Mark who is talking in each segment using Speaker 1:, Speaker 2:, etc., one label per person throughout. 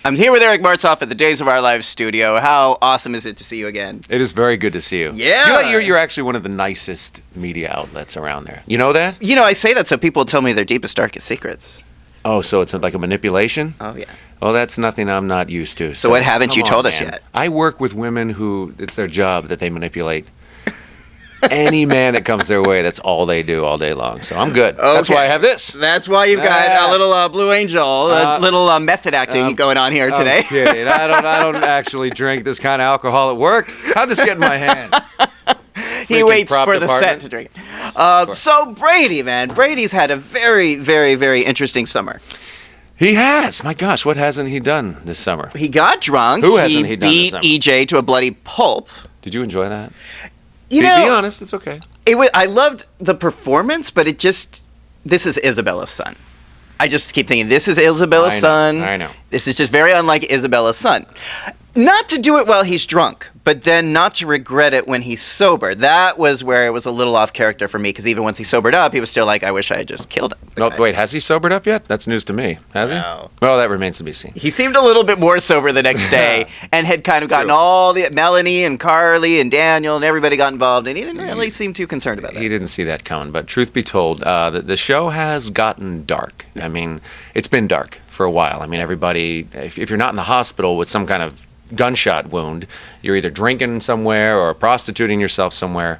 Speaker 1: I'm here with Eric Martsolf at the Days of Our Lives studio. How awesome is it to see you again?
Speaker 2: It is very good to see you.
Speaker 1: Yeah.
Speaker 2: You're actually one of the nicest media outlets around there. You know that?
Speaker 1: You know, I say that so people tell me their deepest, darkest secrets.
Speaker 2: Oh, so it's like a manipulation?
Speaker 1: Oh, yeah.
Speaker 2: Well, that's nothing I'm not used to.
Speaker 1: So what haven't you told us
Speaker 2: man.
Speaker 1: yet?
Speaker 2: I work with women who, it's their job that they manipulate. Any man that comes their way, that's all they do all day long. So I'm good.
Speaker 1: Okay.
Speaker 2: That's why I have this.
Speaker 1: That's why you've got a little Blue Angel, a little method acting going on here today.
Speaker 2: I'm kidding. I don't actually drink this kind of alcohol at work. How'd this get in my hand?
Speaker 1: He waits for the set to drink it. So Brady, man. Brady's had a very, very, very interesting summer.
Speaker 2: He has. My gosh, what hasn't he done this summer?
Speaker 1: He got drunk.
Speaker 2: Who hasn't he done this summer?
Speaker 1: He beat EJ to a bloody pulp.
Speaker 2: Did you enjoy that?
Speaker 1: You
Speaker 2: be
Speaker 1: know,
Speaker 2: honest, it's okay.
Speaker 1: I loved the performance, but this is Isabella's son. I just keep thinking, this is Isabella's son.
Speaker 2: I know.
Speaker 1: This is just very unlike Isabella's son. Not to do it while he's drunk, but then not to regret it when he's sober. That was where it was a little off character for me, because even once he sobered up, he was still like, I wish I had just killed him.
Speaker 2: No, wait, has he sobered up yet? That's news to me. Has he?
Speaker 1: No.
Speaker 2: Well, that remains to be seen.
Speaker 1: He seemed a little bit more sober the next day and had kind of gotten all the Melanie and Carly and Daniel and everybody got involved, and he didn't really seem too concerned about that.
Speaker 2: He didn't see that coming, but truth be told, the show has gotten dark. I mean, it's been dark for a while. I mean, everybody, if you're not in the hospital with some kind of gunshot wound, you're either drinking somewhere or prostituting yourself somewhere.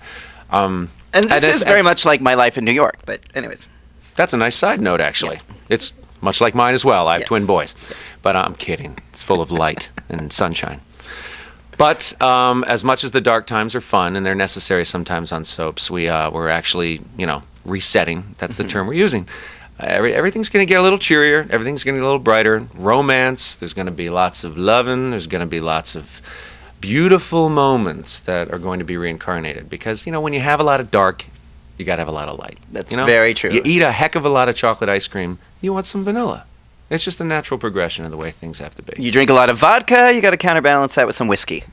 Speaker 1: And this is very much like my life in New York, but anyways.
Speaker 2: That's a nice side note, actually. Yeah. It's much like mine as well. I have twin boys. Yes. But I'm kidding. It's full of light and sunshine. But as much as the dark times are fun, and they're necessary sometimes on soaps, we're actually, resetting. That's the term we're using. Everything's going to get a little cheerier. Everything's going to get a little brighter. Romance. There's going to be lots of loving. There's going to be lots of beautiful moments that are going to be reincarnated. Because, when you have a lot of dark, you got to have a lot of light.
Speaker 1: That's very true.
Speaker 2: You eat a heck of a lot of chocolate ice cream, you want some vanilla. It's just a natural progression of the way things have to be.
Speaker 1: You drink a lot of vodka, you got to counterbalance that with some whiskey.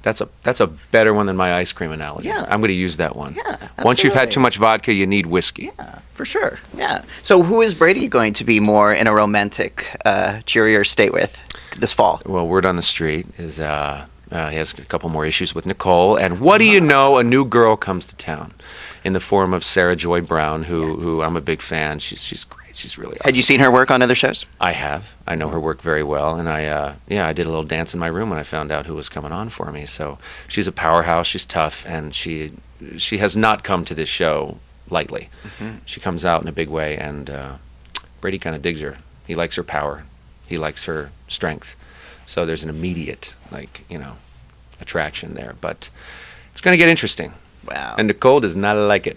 Speaker 2: That's a better one than my ice cream analogy.
Speaker 1: Yeah.
Speaker 2: I'm going to use that one.
Speaker 1: Yeah, absolutely.
Speaker 2: Once you've had too much vodka, you need whiskey.
Speaker 1: Yeah, for sure. Yeah. So who is Brady going to be more in a romantic, cheerier state with this fall?
Speaker 2: Well, word on the street is he has a couple more issues with Nicole. And what do you know? A new girl comes to town in the form of Sarah Joy Brown, who I'm a big fan. She's great. She's really awesome.
Speaker 1: Had you seen her work on other shows?
Speaker 2: I have. I know her work very well, and I did a little dance in my room when I found out who was coming on for me. So she's a powerhouse. She's tough, and she has not come to this show lightly. Mm-hmm. She comes out in a big way, and Brady kind of digs her. He likes her power. He likes her strength. So there's an immediate attraction there. But it's going to get interesting.
Speaker 1: Wow.
Speaker 2: And Nicole does not like it.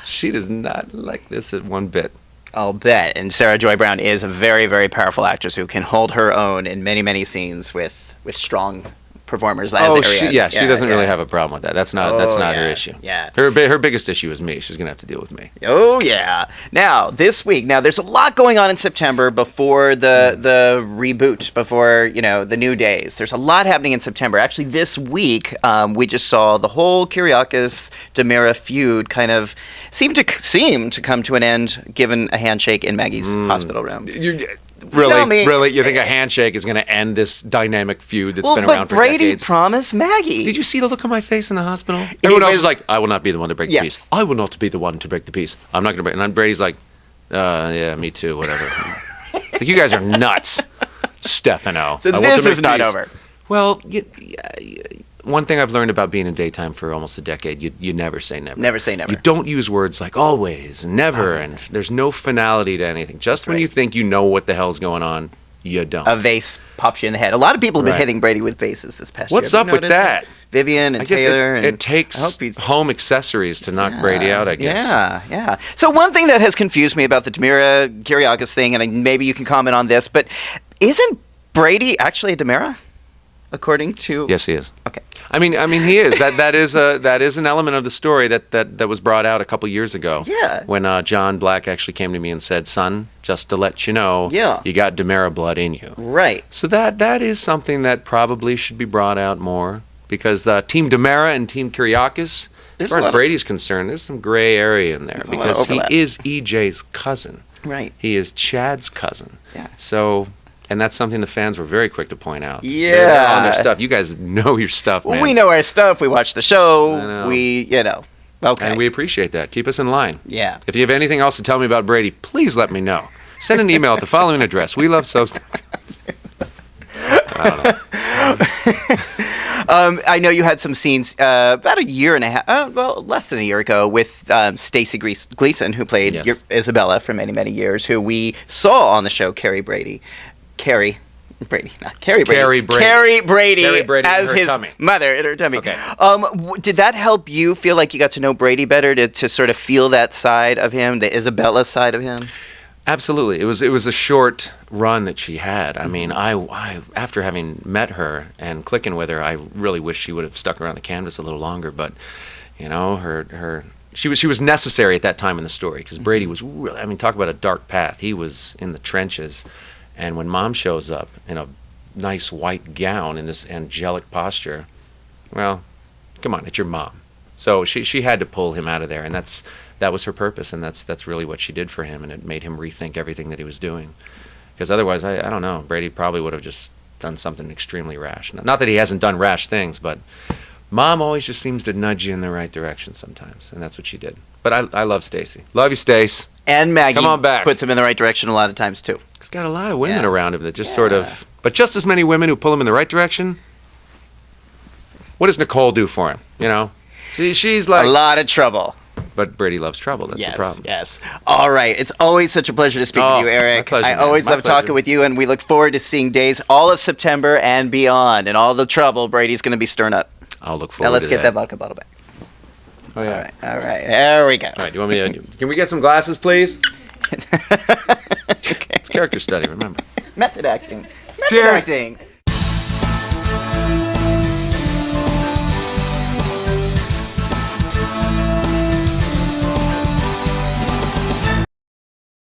Speaker 2: She does not like this at one bit.
Speaker 1: I'll bet. And Sarah Joy Brown is a very, very powerful actress who can hold her own in many, many scenes with strong performers.
Speaker 2: She doesn't really have a problem with that. That's not her issue.
Speaker 1: Yeah.
Speaker 2: Her biggest issue is me. She's gonna have to deal with me.
Speaker 1: Oh yeah. Now this week, there's a lot going on in September before the reboot, before the new days. There's a lot happening in September. Actually, this week we just saw the whole Kyriakis Demira feud kind of seem to come to an end, given a handshake in Maggie's hospital room.
Speaker 2: Really? You think a handshake is going to end this dynamic feud that's been around for
Speaker 1: Brady
Speaker 2: decades?
Speaker 1: promised Maggie.
Speaker 2: Did you see the look on my face in the hospital? Everyone else is like, I will not be the one to break the peace. I will not be the one to break the peace. I'm not going to break. And then Brady's like, yeah, me too, whatever. It's like, you guys are nuts, Stefano.
Speaker 1: So this is not over.
Speaker 2: Well, one thing I've learned about being in daytime for almost a decade, you never say never.
Speaker 1: Never say never.
Speaker 2: You don't use words like always, never, and there's no finality to anything. Just when you think you know what the hell's going on, you don't.
Speaker 1: A vase pops you in the head. A lot of people have been hitting Brady with vases this past year.
Speaker 2: What's up with that?
Speaker 1: Vivian and Taylor.
Speaker 2: It takes home accessories to knock Brady out, I guess.
Speaker 1: Yeah. So one thing that has confused me about the Demira Kyriakis thing, and maybe you can comment on this, but isn't Brady actually a Demira? According to...
Speaker 2: Yes, he is.
Speaker 1: Okay.
Speaker 2: I mean, he is. That is an element of the story that was brought out a couple years ago.
Speaker 1: Yeah.
Speaker 2: When John Black actually came to me and said, "Son, just to let you know, you got Demira blood in you."
Speaker 1: Right.
Speaker 2: So that is something that probably should be brought out more, because Team Demira and Team Kyriakis, as far as Brady's concerned, there's some gray area in there, because he is EJ's cousin.
Speaker 1: Right.
Speaker 2: He is Chad's cousin.
Speaker 1: Yeah.
Speaker 2: So And that's something the fans were very quick to point out.
Speaker 1: Yeah.
Speaker 2: They're on their stuff. You guys know your stuff, man.
Speaker 1: Well, we know our stuff. We watch the show.
Speaker 2: I know.
Speaker 1: Okay.
Speaker 2: And we appreciate that. Keep us in line.
Speaker 1: Yeah.
Speaker 2: If you have anything else to tell me about Brady, please let me know. Send an email at the following address. We love soaps. I don't know.
Speaker 1: I know you had some scenes about a year and a half, less than a year ago, with Stacey Gleason, who played
Speaker 2: Yes.
Speaker 1: Isabella for many, many years, who we saw on the show Carrie Brady. Carrie Brady as
Speaker 2: in her
Speaker 1: his
Speaker 2: tummy.
Speaker 1: mother in her tummy.
Speaker 2: Okay.
Speaker 1: Did that help you feel like you got to know Brady better, to sort of feel that side of him, the Isabella side of him?
Speaker 2: Absolutely. It was a short run that she had. I mean, I after having met her and clicking with her, I really wish she would have stuck around the canvas a little longer. But you know, she was necessary at that time in the story, because Brady was really, I mean, talk about a dark path. He was in the trenches, and when Mom shows up in a nice white gown in this angelic posture, well, come on, it's your mom. So she had to pull him out of there, and that was her purpose, and that's really what she did for him, and it made him rethink everything that he was doing. Because otherwise, I don't know, Brady probably would have just done something extremely rash. Not that he hasn't done rash things, but Mom always just seems to nudge you in the right direction sometimes, and that's what she did. But I love Stacey. Love you, Stace.
Speaker 1: And Maggie
Speaker 2: Come on back.
Speaker 1: puts him in the right direction a lot of times, too.
Speaker 2: He's got a lot of women around him that just sort of, but just as many women who pull him in the right direction. What does Nicole do for him, you know? She's like...
Speaker 1: A lot of trouble.
Speaker 2: But Brady loves trouble. That's the problem.
Speaker 1: Yes. All right. It's always such a pleasure to speak with you, Eric.
Speaker 2: My pleasure,
Speaker 1: I
Speaker 2: man.
Speaker 1: always
Speaker 2: My
Speaker 1: love
Speaker 2: pleasure.
Speaker 1: talking with you, and we look forward to seeing days all of September and beyond, and all the trouble Brady's going to be stirring up.
Speaker 2: I'll look forward
Speaker 1: Now let's
Speaker 2: to
Speaker 1: get that vodka bottle back.
Speaker 2: Oh, yeah.
Speaker 1: All right. There we go.
Speaker 2: All right, do you want me to... Can we get some glasses, please?
Speaker 1: Okay.
Speaker 2: It's character study, remember.
Speaker 1: Method acting. Method
Speaker 2: Cheers.
Speaker 1: acting.